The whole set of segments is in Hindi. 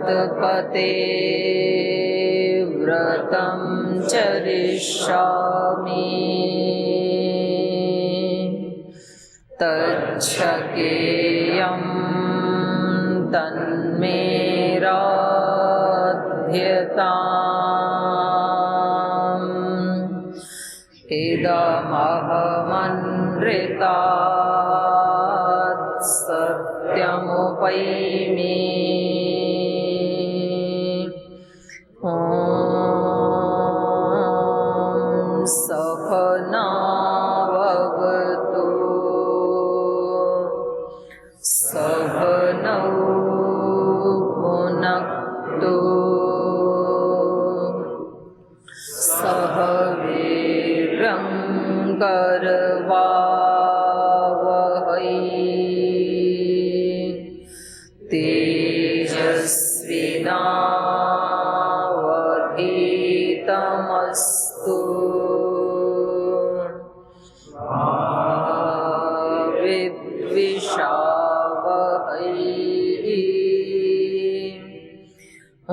तत्पते व्रतं चरिष्यामि तच्छकेयं तन्मे राध्यताम् इदमहमनृतात् सत्यमुपैमि ॐ सहनाववतु सहनौ भुनक्तु सह वीर्यं करवावहै तेजस्विनावधीतमस्तु मा विद्विषावहै ॐ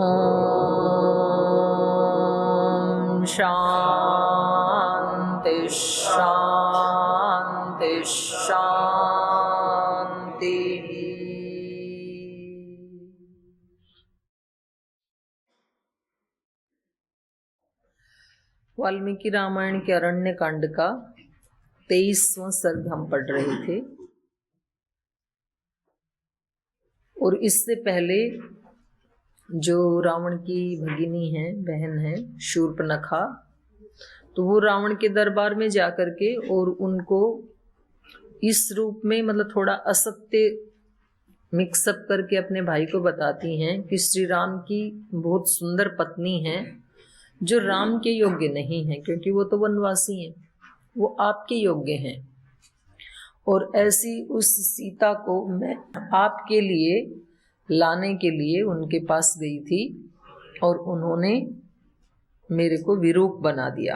शान्ति शान्ति शान्ति। वाल्मीकि रामायण के अरण्य कांड का 23वां सर्ग हम पढ़ रहे थे और इससे पहले जो रावण की भगिनी है, बहन है शूर्पणखा, तो वो रावण के दरबार में जाकर के और उनको इस रूप में मतलब थोड़ा असत्य मिक्सअप करके अपने भाई को बताती हैं कि श्री राम की बहुत सुंदर पत्नी है जो राम के योग्य नहीं है, क्योंकि वो तो वनवासी हैं, वो आपके योग्य हैं। और ऐसी उस सीता को मैं आपके लिए लाने के लिए उनके पास गई थी और उन्होंने मेरे को विरूप बना दिया।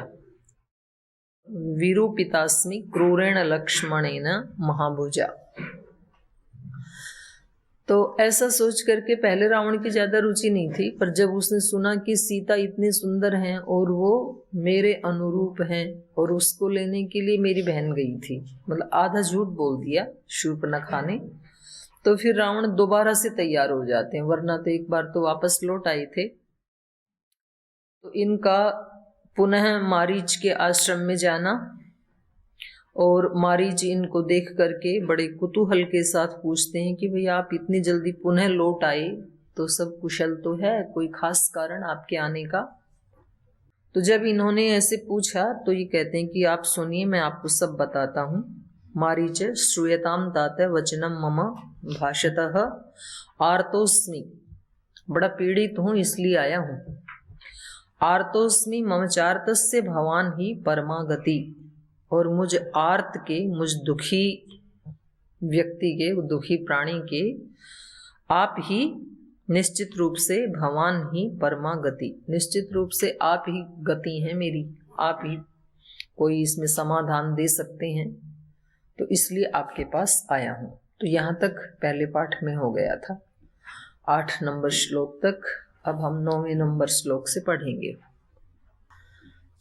विरूपितास्मि क्रूरेण लक्ष्मणेन महाभुजा। तो ऐसा सोच करके पहले रावण की ज्यादा रुचि नहीं थी, पर जब उसने सुना कि सीता इतनी सुंदर हैं और वो मेरे अनुरूप हैं और उसको लेने के लिए मेरी बहन गई थी, मतलब आधा झूठ बोल दिया शूर्पणखा ने, तो फिर रावण दोबारा से तैयार हो जाते हैं, वरना तो एक बार तो वापस लौट आए थे। तो इनका पुनः मारीच के आश्रम में जाना और मारीच इनको देख करके बड़े कुतूहल के साथ पूछते हैं कि भैया आप इतनी जल्दी पुनः लौट आए, तो सब कुशल तो है, कोई खास कारण आपके आने का? तो जब इन्होंने ऐसे पूछा तो ये कहते हैं कि आप सुनिए, मैं आपको सब बताता हूँ। मारीच श्रूयताम तात वचनम मम भाषतः आर्तोस्मि, बड़ा पीड़ित हूँ इसलिए आया हूँ। आर्तोस्मि मम चार्तस्य भवान ही परमागति, और मुझ आर्त के, मुझ दुखी व्यक्ति के, दुखी प्राणी के आप ही निश्चित रूप से, भवान ही परमागति, निश्चित रूप से आप ही गति हैं मेरी, आप ही कोई इसमें समाधान दे सकते हैं, तो इसलिए आपके पास आया हूँ। तो यहाँ तक पहले पाठ में हो गया था 8 नंबर श्लोक तक। अब हम 9वें नंबर श्लोक से पढ़ेंगे।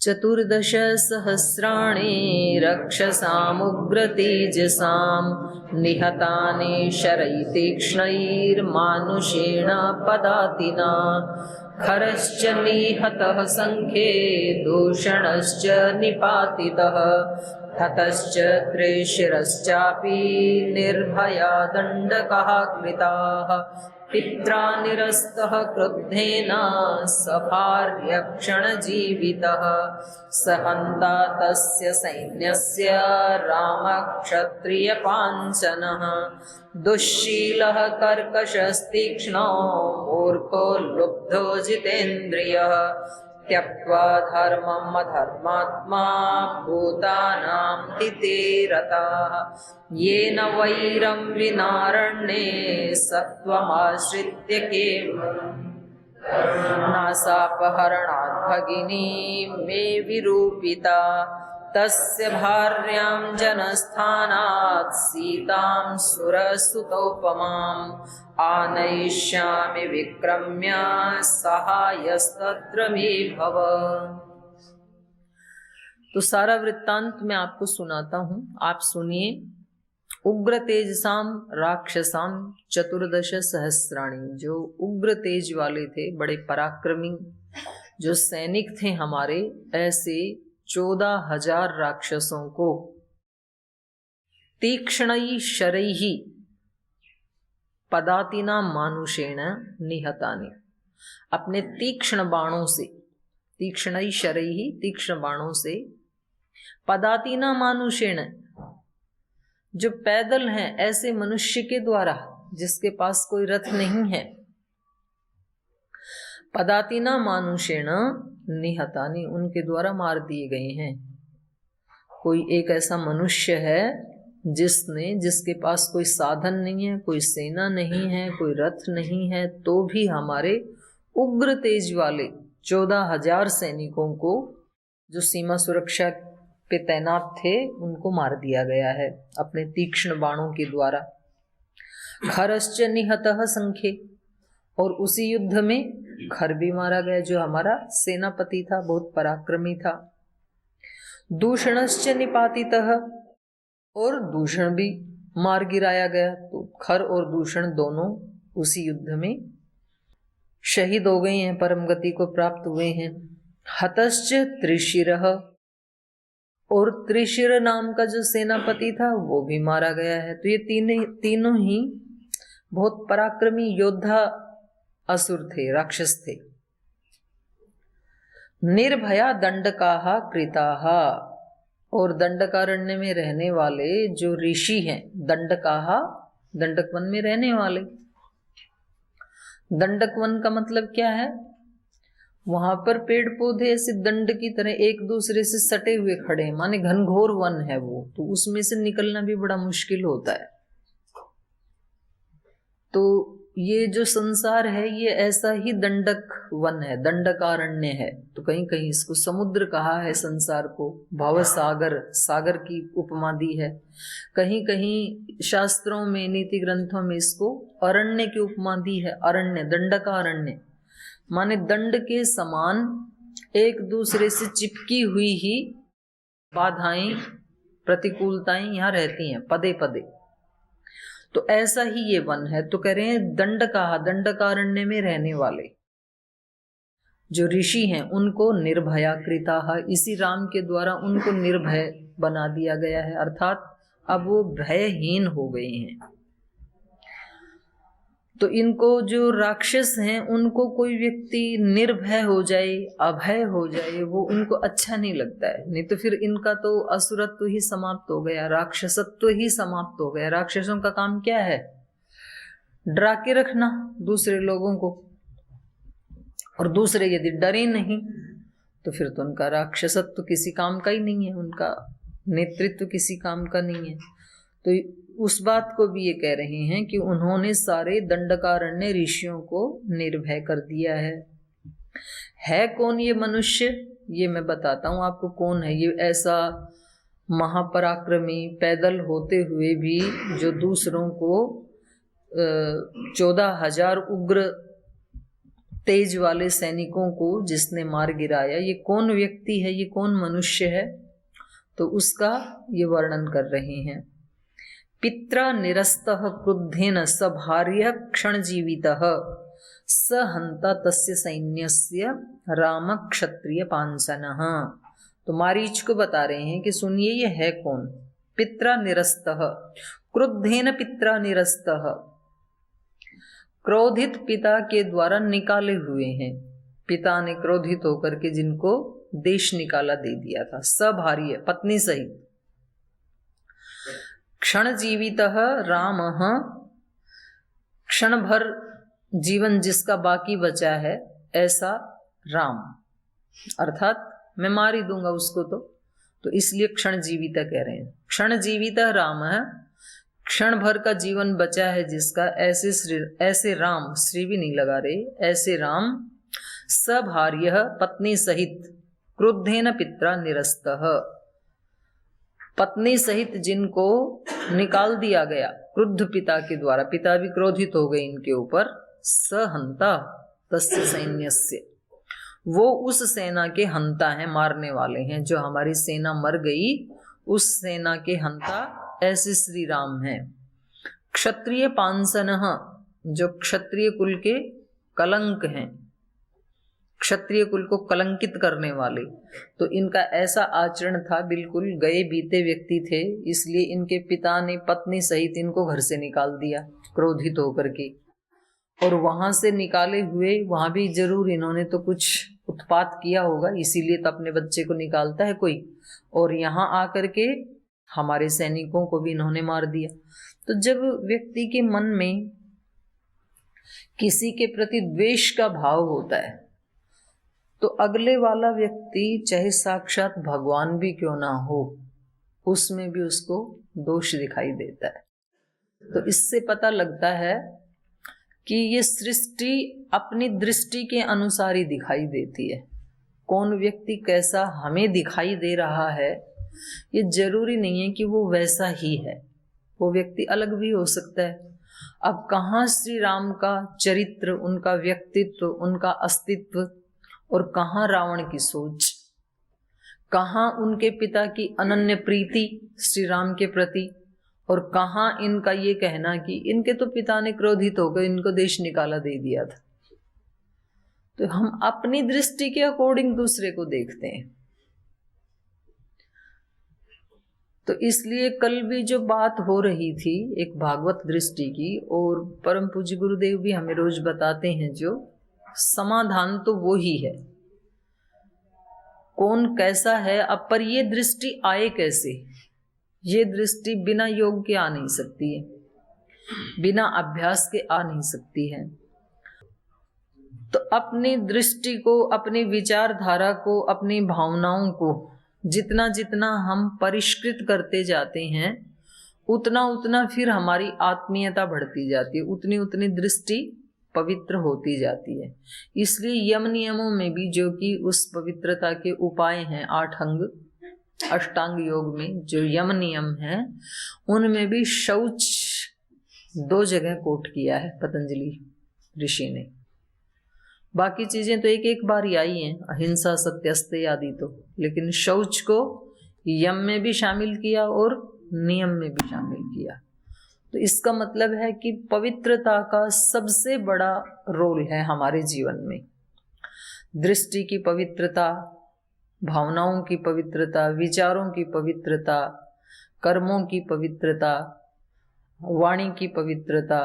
14 सहस्राणि रक्षसामुग्रतेजसां निहतानि शरैतीक्ष्णैर्मानुषेण पदातिना खरश्च निहतः संख्ये दूषणश्च निपातितः हतश्च त्रिशिरश्चापि निर्भया दण्डकः कृताः पित्रा निरस्तः क्रुद्धेन सभार्यक्षणजीवितः सहन्ता तस्य सैन्यस्य रामक्षत्रियपाञ्चनः दुःशीलः कर्कशस्तीक्ष्णो मूर्खो लुब्धो जितेन्द्रियः त्यक्त्वा धर्मम् अधर्मात्मा भूतानां हिते रताः येन वैरं विनारण्ये सत्त्वमाश्रित्य केवलम् नासापहरणात् भगिनी मे विरूपिता तस्य भार्यां जनस्थानात् सीतां सुरसुतोपमाम् आनयिष्यामि विक्रम्य सहायस्तत्र मे भव। तो सारा वृत्तांत मैं आपको सुनाता हूं, आप सुनिए। उग्र तेजसाम राक्षसाम चतुर्दश सहस्राणी, जो उग्र तेज वाले थे, बड़े पराक्रमी जो सैनिक थे हमारे, ऐसे 14,000 राक्षसों को तीक्ष्णई शरैहि पदातिना मानुषेण निहतानि, अपने तीक्ष्ण बाणों से, तीक्ष्णई शरैहि तीक्ष्ण बाणों से, पदातिना मानुषेण जो पैदल हैं ऐसे मनुष्य के द्वारा जिसके पास कोई रथ नहीं है, पदातिना मानुषेण निहतानि उनके द्वारा मार दिए गए हैं। कोई एक ऐसा मनुष्य है जिसके पास कोई साधन नहीं है, कोई सेना नहीं है, कोई रथ नहीं है, तो भी हमारे उग्र तेज वाले 14,000 सैनिकों को जो सीमा सुरक्षा पे तैनात थे उनको मार दिया गया है अपने तीक्ष्ण बाणों के द्वारा। खरश्च निहतः संख्ये, और उसी युद्ध में खर भी मारा गया जो हमारा सेनापति था, बहुत पराक्रमी था। दूषणश्च निपातितः, और दूषण भी मार गिराया गया। तो खर और दूषण दोनों उसी युद्ध में शहीद हो गए हैं, परम गति को प्राप्त हुए हैं। हतश्च त्रिशिरः, और त्रिशिर नाम का जो सेनापति था वो भी मारा गया है। तो ये तीनों ही बहुत पराक्रमी योद्धा असुर थे, राक्षस थे। निर्भया दंडकाहा कृताहा, और दंडकारण्य में रहने वाले जो ऋषि हैं, दंडकाहा दंडक वन में रहने वाले। दंडक वन का मतलब क्या है? वहां पर पेड़ पौधे ऐसे दंड की तरह एक दूसरे से सटे हुए खड़े हैं, माने घनघोर वन है वो, तो उसमें से निकलना भी बड़ा मुश्किल होता है। तो ये जो संसार है ये ऐसा ही दंडक वन है, दंडकारण्य है। तो कहीं कहीं इसको समुद्र कहा है संसार को, भवसागर, सागर की उपमा दी है। कहीं कहीं शास्त्रों में, नीति ग्रंथों में इसको अरण्य की उपमा दी है। अरण्य, दंडकारण्य माने दंड के समान एक दूसरे से चिपकी हुई ही बाधाएं, प्रतिकूलताएं यहाँ रहती हैं पदे पदे। तो ऐसा ही ये वन है। तो कह रहे हैं दंडकारण्य में रहने वाले जो ऋषि हैं उनको निर्भया कृताः, इसी राम के द्वारा उनको निर्भय बना दिया गया है, अर्थात अब वो भयहीन हो गए हैं। तो इनको जो राक्षस हैं उनको कोई व्यक्ति निर्भय हो जाए, अभय हो जाए, वो उनको अच्छा नहीं लगता है। नहीं तो फिर इनका तो असुरत्व ही समाप्त हो गया, राक्षसत्व ही समाप्त हो गया। राक्षसों का काम क्या है? डरा के रखना दूसरे लोगों को, और दूसरे यदि डरे नहीं तो फिर तो उनका राक्षसत्व किसी काम का ही नहीं है, उनका नेतृत्व किसी काम का नहीं है। तो उस बात को भी ये कह रहे हैं कि उन्होंने सारे दंडकारण्य ऋषियों को निर्भय कर दिया है। कौन ये मनुष्य? ये मैं बताता हूँ आपको कौन है ये ऐसा महापराक्रमी, पैदल होते हुए भी जो दूसरों को 14,000 उग्र तेज वाले सैनिकों को जिसने मार गिराया, ये कौन व्यक्ति है, ये कौन मनुष्य है? तो उसका ये वर्णन कर रहे हैं। पित्रा निरस्तः क्रुद्धेन स भार्य क्षण जीवितः स हंता तस्य सैन्यस्य राम क्षत्रिय पांचनः। तो मारीच को बता रहे हैं कि सुनिए ये है कौन? पित्रा निरस्तः, क्रुद्धेन पित्रा निरस्तः, क्रोधित पिता के द्वारा निकाले हुए हैं। पिता ने क्रोधित होकर के जिनको देश निकाला दे दिया था, सभार्य पत्नी सहित। क्षण जीवितः रामः, क्षण भर जीवन जिसका बाकी बचा है ऐसा राम, अर्थात मैं मार ही दूंगा उसको। तो इसलिए क्षण जीविता कह रहे हैं। क्षण जीवितः रामः, क्षण भर का जीवन बचा है जिसका, ऐसे राम, श्री भी नहीं लगा रहे, ऐसे राम सभार्य पत्नी सहित क्रुद्धेन पित्रा निरस्तः, पत्नी सहित जिनको निकाल दिया गया क्रुद्ध पिता के द्वारा, पिता भी क्रोधित हो गए इनके ऊपर, सहंता तस्य सैन्यस्य, वो उस सेना के हंता हैं, मारने वाले हैं। जो हमारी सेना मर गई उस सेना के हंता ऐसे श्री राम हैं। क्षत्रिय पांसनः, जो क्षत्रिय कुल के कलंक हैं, क्षत्रिय कुल को कलंकित करने वाले। तो इनका ऐसा आचरण था, बिल्कुल गए बीते व्यक्ति थे, इसलिए इनके पिता ने पत्नी सहित इनको घर से निकाल दिया क्रोधित होकर के। और वहां से निकाले हुए वहां भी जरूर इन्होंने तो कुछ उत्पात किया होगा, इसीलिए तो अपने बच्चे को निकालता है कोई। और यहाँ आकर के हमारे सैनिकों को भी इन्होंने मार दिया। तो जब व्यक्ति के मन में किसी के प्रति द्वेष का भाव होता है तो अगले वाला व्यक्ति चाहे साक्षात भगवान भी क्यों ना हो, उसमें भी उसको दोष दिखाई देता है। तो इससे पता लगता है कि ये सृष्टि अपनी दृष्टि के अनुसार ही दिखाई देती है। कौन व्यक्ति कैसा हमें दिखाई दे रहा है, ये जरूरी नहीं है कि वो वैसा ही है, वो व्यक्ति अलग भी हो सकता है। अब कहाँ श्री राम का चरित्र, उनका व्यक्तित्व, उनका अस्तित्व, और कहाँ रावण की सोच, कहाँ उनके पिता की अनन्य प्रीति श्री राम के प्रति, और कहाँ इनका ये कहना कि इनके तो पिता ने क्रोधित होकर इनको देश निकाला दे दिया था। तो हम अपनी दृष्टि के अकॉर्डिंग दूसरे को देखते हैं। तो इसलिए कल भी जो बात हो रही थी एक भागवत दृष्टि की, और परम पूज्य गुरुदेव भी हमें रोज बताते हैं, जो समाधान तो वो ही है, कौन कैसा है। अब पर ये दृष्टि आए कैसे, ये दृष्टि बिना योग के आ नहीं सकती है, बिना अभ्यास के आ नहीं सकती है। तो अपनी दृष्टि को, अपनी विचारधारा को, अपनी भावनाओं को जितना जितना हम परिष्कृत करते जाते हैं, उतना उतना फिर हमारी आत्मीयता बढ़ती जाती है, उतनी उतनी दृष्टि पवित्र होती जाती है। इसलिए यम नियमों में भी, जो कि उस पवित्रता के उपाय हैं 8 अंग अष्टांग योग में, जो यम नियम है, उनमें भी शौच 2 जगह कोट किया है पतंजलि ऋषि ने। बाकी चीजें तो एक एक बार ही आई हैं, अहिंसा, सत्यस्तेय आदि तो, लेकिन शौच को यम में भी शामिल किया और नियम में भी शामिल किया। तो इसका मतलब है कि पवित्रता का सबसे बड़ा रोल है हमारे जीवन में। दृष्टि की पवित्रता, भावनाओं की पवित्रता, विचारों की पवित्रता, कर्मों की पवित्रता, वाणी की पवित्रता।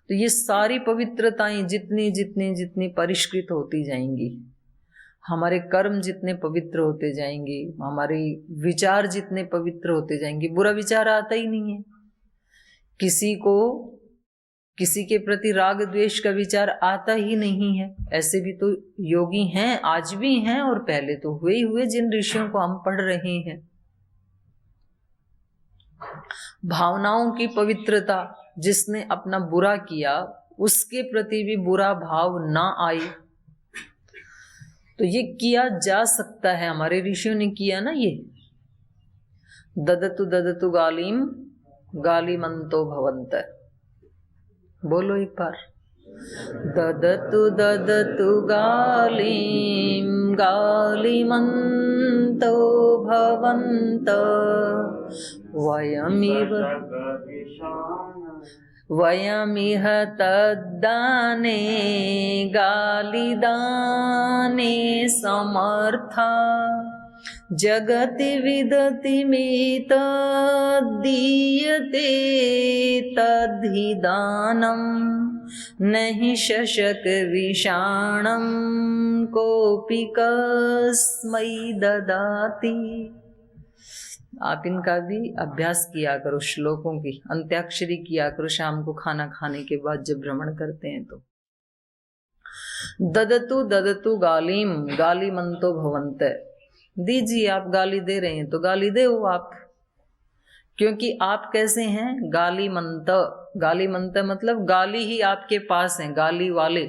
तो ये सारी पवित्रताएं जितनी जितनी जितनी परिष्कृत होती जाएंगी, हमारे कर्म जितने पवित्र होते जाएंगे, हमारे विचार जितने पवित्र होते जाएंगे। बुरा विचार आता ही नहीं है, किसी को किसी के प्रति राग द्वेष का विचार आता ही नहीं है। ऐसे भी तो योगी हैं, आज भी हैं, और पहले तो हुए ही हुए, जिन ऋषियों को हम पढ़ रहे हैं। भावनाओं की पवित्रता, जिसने अपना बुरा किया उसके प्रति भी बुरा भाव ना आए, तो ये किया जा सकता है। हमारे ऋषियों ने किया ना ये, ददतु ददतु गालिम गालिमंतो भवंत। बोलो एक बार, ददतु ददतु गालिम गालिमंतो भवंत वयमिह तद्दाने गालिदाने समर्था जगति विदति में तद्दीयते तद्धि दानम नहि शशक विषाणम कोपि कस्मै ददाति। आप इनका भी अभ्यास किया करो, श्लोकों की अंत्याक्षरी किया करो शाम को खाना खाने के बाद जब भ्रमण करते हैं तो। ददतु ददतु गालिम गालिमंतो भवंत, दीजिए, आप गाली दे रहे हैं तो गाली दे हो आप, क्योंकि आप कैसे हैं, गालिमंत। गालिमंत मतलब गाली ही आपके पास है, गाली वाले,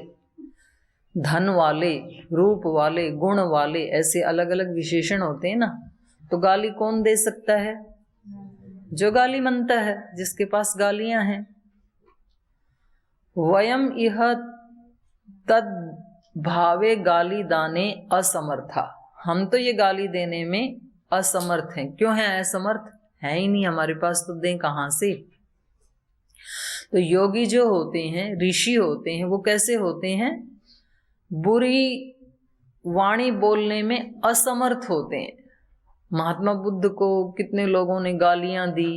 धन वाले, रूप वाले, गुण वाले, ऐसे अलग अलग विशेषण होते हैं ना। तो गाली कौन दे सकता है? जो गाली मनता है, जिसके पास गालियां हैं। वयम इह तद भावे गाली दाने असमर्था, हम तो ये गाली देने में असमर्थ हैं। क्यों है असमर्थ? है ही नहीं हमारे पास, तो दें कहां से? तो योगी जो होते हैं, ऋषि होते हैं, वो कैसे होते हैं? बुरी वाणी बोलने में असमर्थ होते हैं। महात्मा बुद्ध को कितने लोगों ने गालियां दी,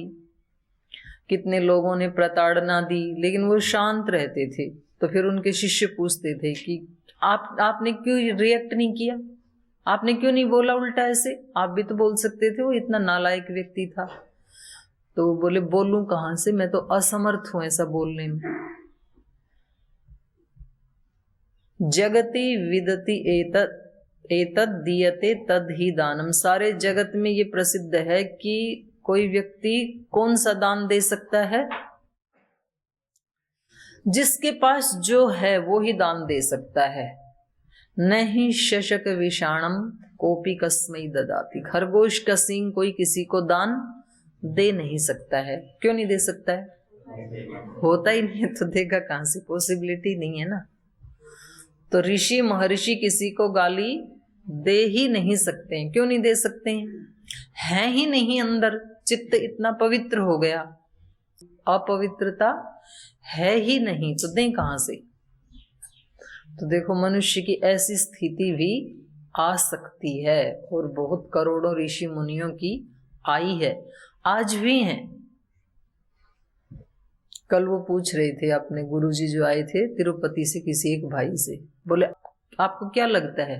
कितने लोगों ने प्रताड़ना दी, लेकिन वो शांत रहते थे। तो फिर उनके शिष्य पूछते थे कि आपने क्यों रिएक्ट नहीं किया, आपने क्यों नहीं बोला उल्टा ऐसे, आप भी तो बोल सकते थे। वो इतना नालायक व्यक्ति था। तो वो बोले बोलूं कहां से, मैं तो असमर्थ हूं ऐसा बोलने में। जगति विदति एतद दीयते तद ही दानम, सारे जगत में ये प्रसिद्ध है कि कोई व्यक्ति कौन सा दान दे सकता है? जिसके पास जो है वो ही दान दे सकता है। नहीं शशक विषाणम कोपी कस्मै ददाति, खरगोश का सींग कोई किसी को दान दे नहीं सकता है। क्यों नहीं दे सकता है? होता ही नहीं है, तो देगा कहां से? पॉसिबिलिटी नहीं है ना। तो ऋषि महर्षि किसी को गाली दे ही नहीं सकते हैं। क्यों नहीं दे सकते हैं? है ही नहीं अंदर, चित्त इतना पवित्र हो गया, अपवित्रता है ही नहीं, तो दें कहां से? तो देखो मनुष्य की ऐसी स्थिति भी आ सकती है, और बहुत करोड़ों ऋषि मुनियों की आई है, आज भी हैं। कल वो पूछ रहे थे अपने गुरुजी जो आए थे तिरुपति से, किसी एक भाई से, बोले आपको क्या लगता है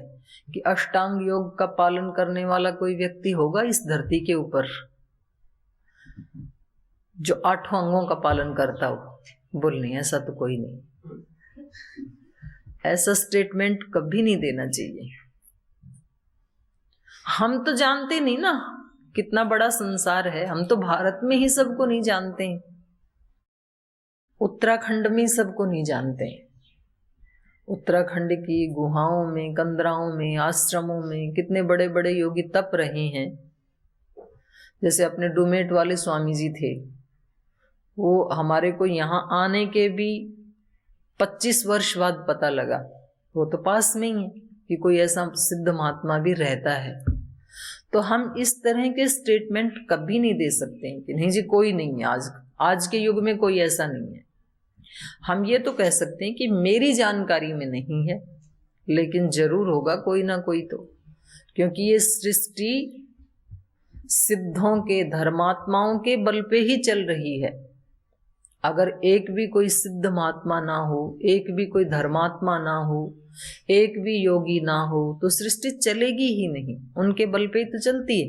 कि अष्टांग योग का पालन करने वाला कोई व्यक्ति होगा इस धरती के ऊपर जो 8 अंगों का पालन करता हो? बोल नहीं, ऐसा तो कोई नहीं। ऐसा स्टेटमेंट कभी नहीं देना चाहिए। हम तो जानते नहीं ना कितना बड़ा संसार है, हम तो भारत में ही सबको नहीं जानते हैं, उत्तराखंड में सबको नहीं जानते हैं। उत्तराखंड की गुहाओं में, कंदराओं में, आश्रमों में कितने बड़े बड़े योगी तप रहे हैं। जैसे अपने डूमेट वाले स्वामी जी थे, वो हमारे को यहाँ आने के भी 25 वर्ष बाद पता लगा, वो तो पास में ही है, कि कोई ऐसा सिद्ध महात्मा भी रहता है। तो हम इस तरह के स्टेटमेंट कभी नहीं दे सकते हैं कि नहीं जी कोई नहीं है, आज के युग में कोई ऐसा नहीं है। हम ये तो कह सकते हैं कि मेरी जानकारी में नहीं है, लेकिन जरूर होगा कोई ना कोई तो, क्योंकि ये सृष्टि सिद्धों के, धर्मात्माओं के बल पे ही चल रही है। अगर एक भी कोई सिद्ध महात्मा ना हो, एक भी कोई धर्मात्मा ना हो, एक भी योगी ना हो, तो सृष्टि चलेगी ही नहीं। उनके बल पे ही तो चलती है।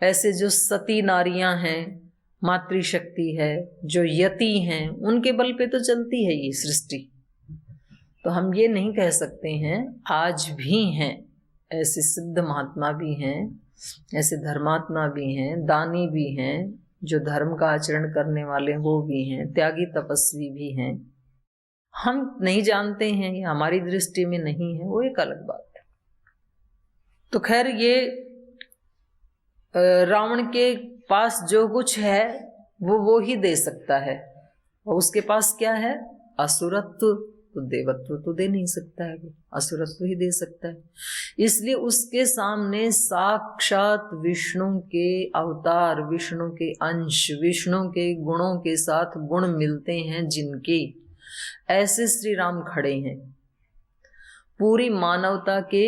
ऐसे जो सती नारियां हैं, मातृशक्ति है, जो यति हैं, उनके बल पे तो चलती है ये सृष्टि। तो हम ये नहीं कह सकते हैं, आज भी हैं ऐसे सिद्ध महात्मा भी हैं, ऐसे धर्मात्मा भी हैं, दानी भी हैं, जो धर्म का आचरण करने वाले वो भी हैं, त्यागी तपस्वी भी हैं। हम नहीं जानते हैं, ये हमारी दृष्टि में नहीं है, वो एक अलग बात है। तो खैर ये रावण के पास जो कुछ है वो ही दे सकता है, और उसके पास क्या है? असुरत्व, तो देवत्व तो दे नहीं सकता है, असुरत्व ही दे सकता है। इसलिए उसके सामने साक्षात विष्णु के अवतार, विष्णु के अंश, विष्णु के गुणों के साथ गुण मिलते हैं जिनके, ऐसे श्री राम खड़े हैं। पूरी मानवता के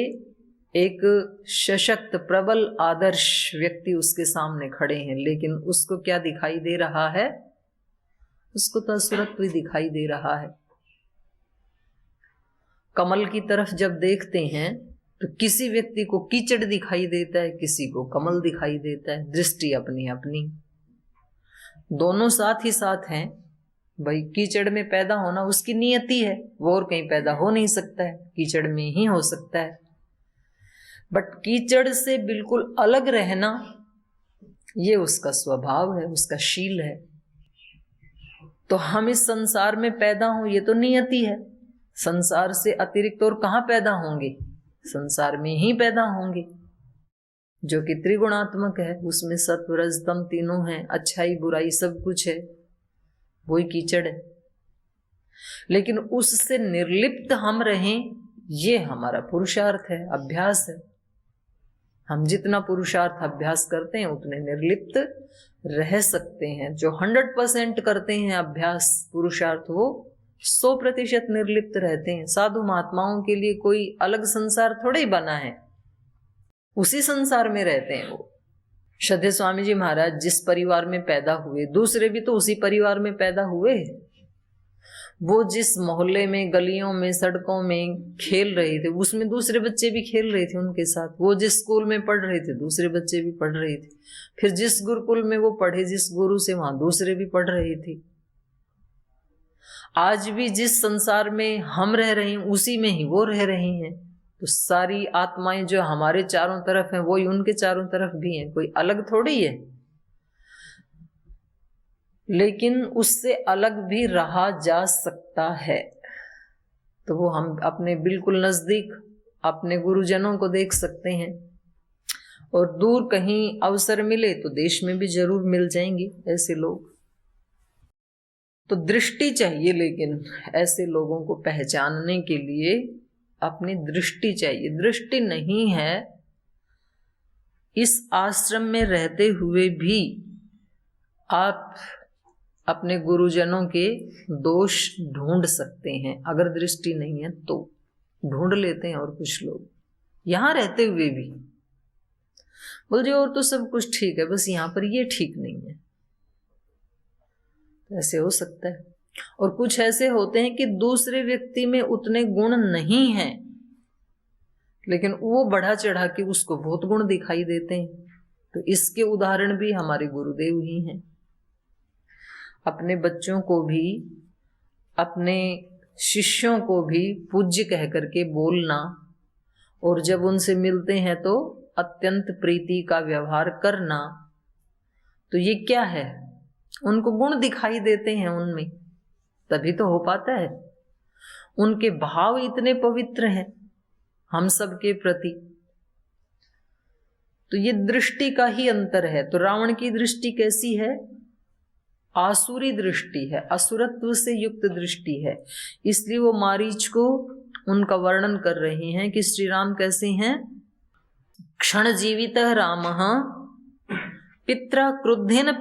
एक सशक्त प्रबल आदर्श व्यक्ति उसके सामने खड़े हैं, लेकिन उसको क्या दिखाई दे रहा है? उसको तो असुरत्व दिखाई दे रहा है। कमल की तरफ जब देखते हैं तो किसी व्यक्ति को कीचड़ दिखाई देता है, किसी को कमल दिखाई देता है। दृष्टि अपनी अपनी, दोनों साथ ही साथ हैं। भाई कीचड़ में पैदा होना उसकी नियति है, वो और कहीं पैदा हो नहीं सकता है, कीचड़ में ही हो सकता है। बट कीचड़ से बिल्कुल अलग रहना ये उसका स्वभाव है, उसका शील है। तो हम इस संसार में पैदा हों ये तो नियति है, संसार से अतिरिक्त और कहाँ पैदा होंगे? संसार में ही पैदा होंगे, जो कि त्रिगुणात्मक है, उसमें सत्व रज तम तीनों हैं, अच्छाई बुराई सब कुछ है, वही कीचड़ है। लेकिन उससे निर्लिप्त हम रहें, ये हमारा पुरुषार्थ है, अभ्यास है। हम जितना पुरुषार्थ अभ्यास करते हैं उतने निर्लिप्त रह सकते हैं। जो 100% करते हैं अभ्यास पुरुषार्थ, वो 100% निर्लिप्त रहते हैं। साधु महात्माओं के लिए कोई अलग संसार थोड़ा ही बना है, उसी संसार में रहते हैं वो। श्रद्धेय स्वामी जी महाराज जिस परिवार में पैदा हुए, दूसरे भी तो उसी परिवार में पैदा हुए। वो जिस मोहल्ले में, गलियों में, सड़कों में खेल रहे थे, उसमें दूसरे बच्चे भी खेल रहे थे उनके साथ। वो जिस स्कूल में पढ़ रहे थे, दूसरे बच्चे भी पढ़ रहे थे। फिर जिस गुरुकुल में वो पढ़े, जिस गुरु से, वहां दूसरे भी पढ़ रहे थे। आज भी जिस संसार में हम रह रहे हैं, उसी में ही वो रह रहे हैं। तो सारी आत्माएं जो हमारे चारों तरफ हैं, वो ही उनके चारों तरफ भी हैं, कोई अलग थोड़ी है। लेकिन उससे अलग भी रहा जा सकता है। तो वो हम अपने बिल्कुल नजदीक अपने गुरुजनों को देख सकते हैं, और दूर कहीं अवसर मिले तो देश में भी जरूर मिल जाएंगे ऐसे लोग। तो दृष्टि चाहिए, लेकिन ऐसे लोगों को पहचानने के लिए अपनी दृष्टि चाहिए। दृष्टि नहीं है, इस आश्रम में रहते हुए भी आप अपने गुरुजनों के दोष ढूंढ सकते हैं। अगर दृष्टि नहीं है तो ढूंढ लेते हैं। और कुछ लोग यहां रहते हुए भी बोल जो और तो सब कुछ ठीक है, बस यहां पर ये ठीक नहीं है। तो ऐसे हो सकता है। और कुछ ऐसे होते हैं कि दूसरे व्यक्ति में उतने गुण नहीं हैं, लेकिन वो बढ़ा चढ़ा के उसको बहुत गुण दिखाई देते हैं। तो इसके उदाहरण भी हमारे गुरुदेव ही हैं। अपने बच्चों को भी, अपने शिष्यों को भी पूज्य कह करके बोलना, और जब उनसे मिलते हैं तो अत्यंत प्रीति का व्यवहार करना, तो ये क्या है? उनको गुण दिखाई देते हैं उनमें, तभी तो हो पाता है। उनके भाव इतने पवित्र हैं हम सब के प्रति। तो ये दृष्टि का ही अंतर है। तो रावण की दृष्टि कैसी है? आसुरी दृष्टि है, असुरत्व से युक्त दृष्टि है। इसलिए वो मारीच को उनका वर्णन कर रहे हैं कि श्री राम कैसे हैं। क्षण जीवित रामः पित्रा क्रुद्धेन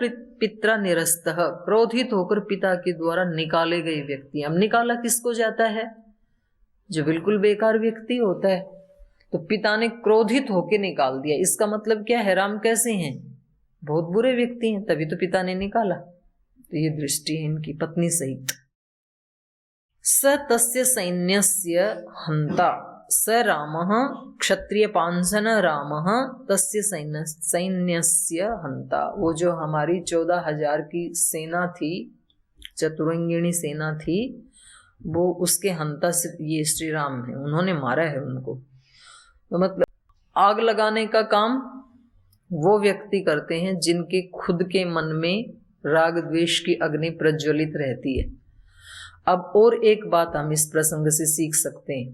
पित्रा निरस्तः, क्रोधित होकर पिता के द्वारा निकाले गए व्यक्ति। अब निकाला किसको जाता है? जो बिल्कुल बेकार व्यक्ति होता है। तो पिता ने क्रोधित होकर निकाल दिया। इसका मतलब क्या है? राम कैसे हैं? बहुत बुरे व्यक्ति हैं, तभी तो पिता ने निकाला। तो ये दृष्टि है इनकी पत्नी सहित। स तस्य सैन्यस्य हंता, स रामः क्षत्रिय पांसन रामः तस्य सैन्यस्य हंता। वो जो हमारी 14,000 की सेना थी, चतुरंगिणी सेना थी, वो उसके हंता से ये श्री राम है, उन्होंने मारा है उनको। तो मतलब आग लगाने का काम वो व्यक्ति करते हैं जिनके खुद के मन में राग द्वेष की अग्नि प्रज्वलित रहती है। अब और एक बात हम इस प्रसंग से सीख सकते हैं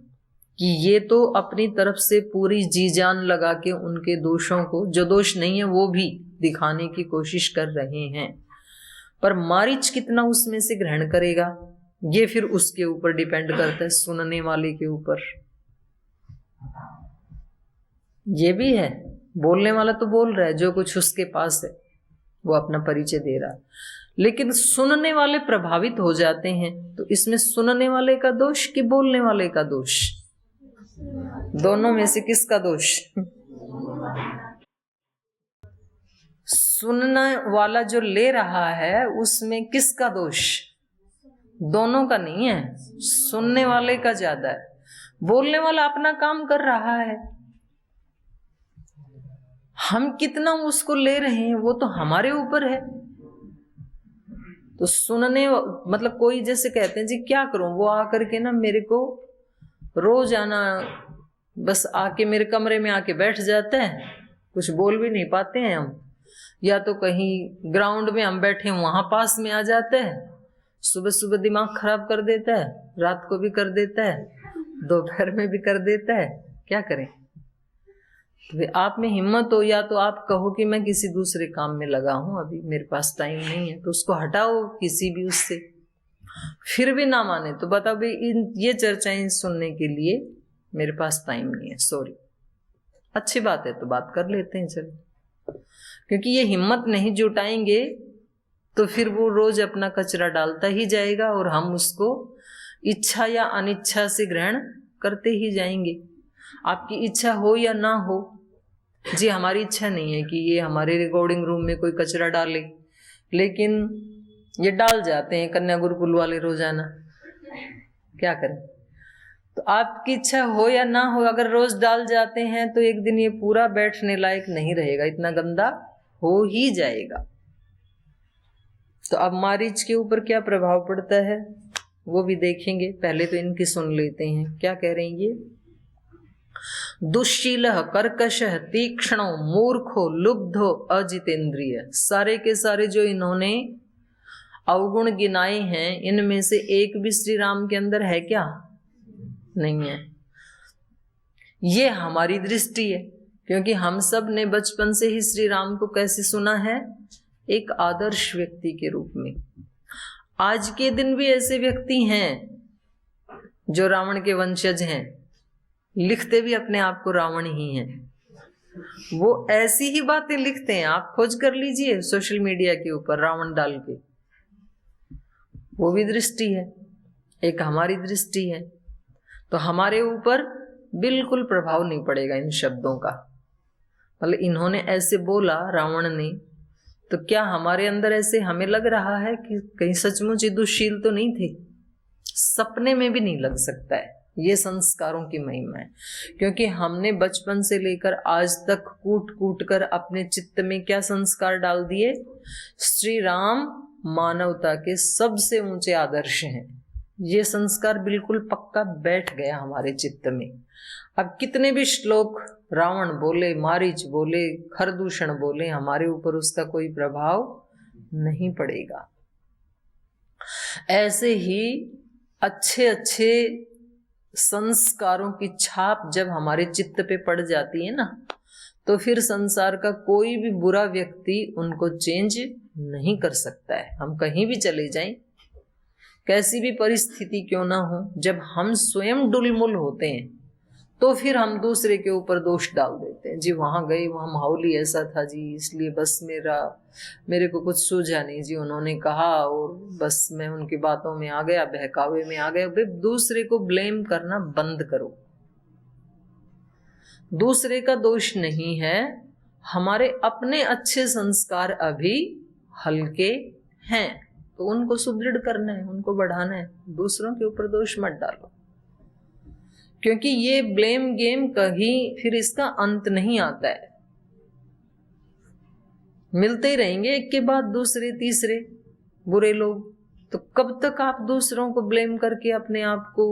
कि ये तो अपनी तरफ से पूरी जी जान लगा के उनके दोषों को, जो दोष नहीं है वो भी दिखाने की कोशिश कर रहे हैं, पर मारीच कितना उसमें से ग्रहण करेगा ये फिर उसके ऊपर डिपेंड करता है, सुनने वाले के ऊपर। ये भी है, बोलने वाला तो बोल रहा है, जो कुछ उसके पास है वो अपना परिचय दे रहा है, लेकिन सुनने वाले प्रभावित हो जाते हैं। तो इसमें सुनने वाले का दोष कि बोलने वाले का दोष? दोनों में से किसका दोष? सुनने वाला जो ले रहा है उसमें किसका दोष? दोनों का नहीं है, सुनने वाले का ज्यादा है। बोलने वाला अपना काम कर रहा है, हम कितना उसको ले रहे हैं वो तो हमारे ऊपर है। तो सुनने मतलब कोई जैसे कहते हैं जी क्या करूं, वो आकर के ना मेरे को रोज आना, बस आके मेरे कमरे में आके बैठ जाता है, कुछ बोल भी नहीं पाते हैं हम, या तो कहीं ग्राउंड में हम बैठे वहां पास में आ जाता है, सुबह सुबह दिमाग खराब कर देता है, रात को भी कर देता है, दोपहर में भी कर देता है, क्या करें? तो आप में हिम्मत हो, या तो आप कहो कि मैं किसी दूसरे काम में लगा हूं, अभी मेरे पास टाइम नहीं है, तो उसको हटाओ किसी भी उससे। फिर भी ना माने तो बताओ भाई ये चर्चाएं सुनने के लिए मेरे पास टाइम नहीं है, सॉरी। अच्छी बात है तो बात कर लेते हैं, चलो। क्योंकि ये हिम्मत नहीं जुटाएंगे तो फिर वो रोज अपना कचरा डालता ही जाएगा और हम उसको इच्छा या अनिच्छा से ग्रहण करते ही जाएंगे। आपकी इच्छा हो या ना हो, जी हमारी इच्छा नहीं है कि ये हमारे रिकॉर्डिंग रूम में कोई कचरा डाले, लेकिन ये डाल जाते हैं कन्या गुरुकुल वाले रोजाना, क्या करें? तो आपकी इच्छा हो या ना हो, अगर रोज डाल जाते हैं तो एक दिन ये पूरा बैठने लायक नहीं रहेगा, इतना गंदा हो ही जाएगा। तो अब मारीच के ऊपर क्या प्रभाव पड़ता है वो भी देखेंगे। पहले तो इनकी सुन लेते हैं, क्या कह रहे हैं ये। दुश्शीलः कर्कशः तीक्ष्णो मूर्खो लुब्धो अजितेंद्रिय। सारे के सारे जो इन्होंने अवगुण गिनाए हैं, इनमें से एक भी श्री राम के अंदर है क्या? नहीं है। ये हमारी दृष्टि है, क्योंकि हम सब ने बचपन से ही श्री राम को कैसे सुना है? एक आदर्श व्यक्ति के रूप में। आज के दिन भी ऐसे व्यक्ति हैं जो रावण के वंशज हैं, लिखते भी अपने आप को रावण ही हैं। वो ऐसी ही बातें लिखते हैं, आप खोज कर लीजिए सोशल मीडिया के ऊपर रावण डाल के। वो भी दृष्टि है, एक हमारी दृष्टि है। तो हमारे ऊपर बिल्कुल प्रभाव नहीं पड़ेगा इन शब्दों का। मतलब इन्होंने ऐसे बोला रावण ने, तो क्या हमारे अंदर ऐसे हमें लग रहा है कि कहीं सचमुच ये दुश्शील तो नहीं थे? सपने में भी नहीं लग सकता है। ये संस्कारों की महिमा है, क्योंकि हमने बचपन से लेकर आज तक कूट कूट कर अपने चित्त में क्या संस्कार डाल दिए? श्री राम मानवता के सबसे ऊंचे आदर्श हैं। ये संस्कार बिल्कुल पक्का बैठ गया हमारे चित्त में। अब कितने भी श्लोक रावण बोले, मारीच बोले, खरदूषण बोले, हमारे ऊपर उसका कोई प्रभाव नहीं पड़ेगा। ऐसे ही अच्छे अच्छे संस्कारों की छाप जब हमारे चित्त पे पड़ जाती है ना, तो फिर संसार का कोई भी बुरा व्यक्ति उनको चेंज नहीं कर सकता है। हम कहीं भी चले जाएं, कैसी भी परिस्थिति क्यों ना हो, जब हम स्वयं डुलमुल होते हैं तो फिर हम दूसरे के ऊपर दोष डाल देते हैं। जी वहां गए, वहां माहौल ही ऐसा था जी, इसलिए बस मेरे को कुछ सूझा नहीं जी, उन्होंने कहा और बस मैं उनकी बातों में आ गया, बहकावे में आ गया। भाई दूसरे को ब्लेम करना बंद करो। दूसरे का दोष नहीं है, हमारे अपने अच्छे संस्कार अभी हल्के हैं, तो उनको सुदृढ़ करना है, उनको बढ़ाना है। दूसरों के ऊपर दोष मत डालो, क्योंकि ये ब्लेम गेम कहीं फिर इसका अंत नहीं आता है। मिलते ही रहेंगे एक के बाद दूसरे तीसरे बुरे लोग। तो कब तक आप दूसरों को ब्लेम करके अपने आप को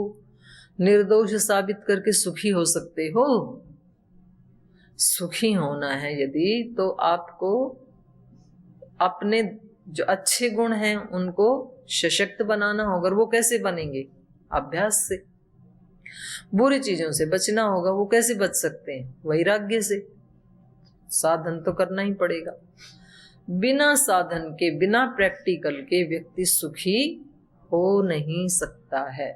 निर्दोष साबित करके सुखी हो सकते हो? सुखी होना है यदि, तो आपको अपने जो अच्छे गुण हैं उनको सशक्त बनाना होगा। वो कैसे बनेंगे? अभ्यास से। बुरी चीजों से बचना होगा, वो कैसे बच सकते हैं? वैराग्य से। साधन तो करना ही पड़ेगा। बिना साधन के, बिना प्रैक्टिकल के व्यक्ति सुखी हो नहीं सकता है।